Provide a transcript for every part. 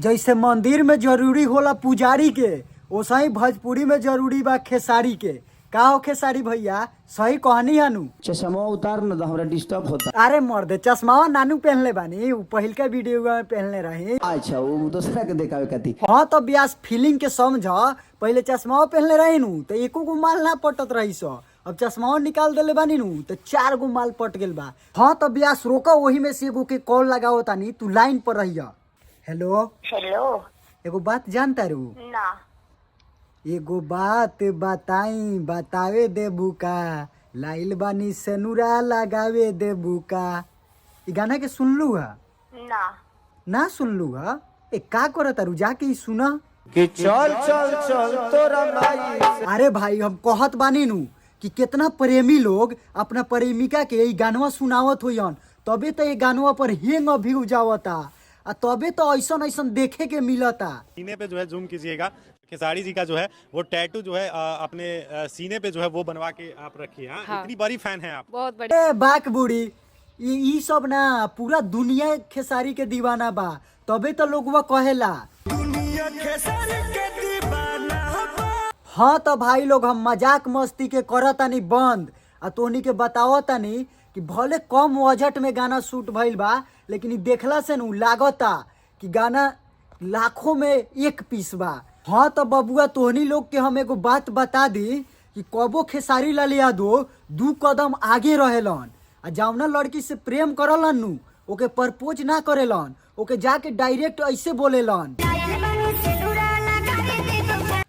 जैसे मंदिर में जरूरी होला पुजारी के, वैसा ही भोजपुरी में जरूरी बा खेसारी के। का हो खेसारी भैया, सही कहनी हनु? चश्मा उतार न तो हमरा डिस्टर्ब होता। अरे मर्दे, चश्मा नानू पहनले बानी, उ पहिलका वीडियो में पहनले रही। अच्छा, वो दूसरा के देखावे खातिर। हाँ तो ब्यास फीलिंग के समझ, पहले चश्मा पहनले रही नु तो एको गो माल ना पटत रही सो, अब चश्मा निकाल देले बानी नु तो 4 गो माल पट गेल बा। हाँ तो ब्यास रोका, वही में से एगो के कॉल लगाओ तानी, तू लाइन पर रहिया। Hello hello. एगो बात जानता रू? ना। एगो बात बताई, बतावे देबू का, लाइल बानी सेनुरा लगावे देबू का। ई गाना के सुनलू है? ना। ना सुनलू है? ए का करत रू, जाके ई सुना कि चल चल चल तोरा माई। अरे भाई, हम कहत बानी नु कि कितना प्रेमी लोग अपना प्रेमिका के ई गानवा सुनावत होयन, तबे तो ये गानवा पर हेंग व्यू जावता, तबे तो ऐसन ऐसन देखे के मिलता। सीने पे जो है जूम कीजिएगा, खेसारी जी का जो है वो टैटू जो है अपने सीने पे जो है वो बनवा के आप रखिए। हाँ? इतनी बड़ी फैन है आप। बहुत बड़े। ए बाक बुड़ी, ई सब ना पूरा दुनिया खेसारी के दीवाना बा, तबे तो लोगवा कहेला दुनिया खेसारी के दीवाना बा। हाँ तो भाई लोग, हम मजाक मस्ती के करतानी बंद, तोहनी के बतावतानी कि भले कम बजट में गाना शूट भइल बा, लेकिन देखला से नु लागता कि गाना लाखों में एक पीस बा। हाँ तो बबुआ, तोहनी लोग के हम एगो बात बता दी कि कबो खेसारी लाल यादव 2 कदम आगे रहेलन, जौना लड़की से प्रेम करलन नु ओके प्रपोज ना करेलन, ओके जाके डायरेक्ट ऐसे बोलेलन।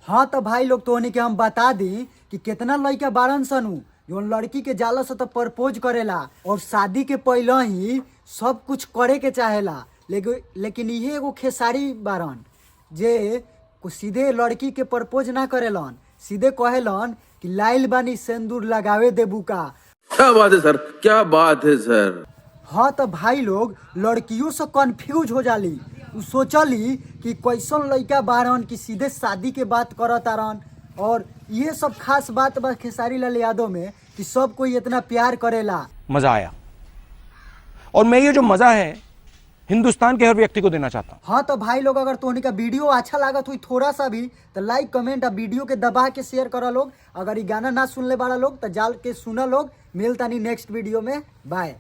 हाँ तो भाई लोग, तोहनी के हम बता दी कि कितना लड़का बारन सनु जो लड़की के जाला से तो प्रपोज करेला और शादी के पहले ही सब कुछ करे के चाहेला, लेकिन ये एगो खेसारी बारन जे को सीधे लड़की के प्रपोज ना करेलन, सीधे कहेलन कि लाइल बानी सिंदूर लगावे देबू का। क्या बात है सर, क्या बात है सर। हाँ तो भाई लोग, लड़कियों से कंफ्यूज हो जाली, उ सोचली कि कैसन लड़का बारन कि सीधे शादी के बात करतारन। और ये सब खास बात बा खेसारी लाल यादव में कि सब कोई इतना प्यार करेला। मजा आया, और मैं ये जो मजा है हिंदुस्तान के हर व्यक्ति को देना चाहता हूँ। हाँ तो भाई लोग, अगर तोहनी का वीडियो अच्छा लागत हुई थोड़ा सा भी तो लाइक कमेंट और वीडियो के दबा के शेयर करा लोग। अगर ये गाना ना सुनले बाड़ा लोग तो जाल के सुना लोग। मिलता नहीं नेक्स्ट वीडियो में, बाय।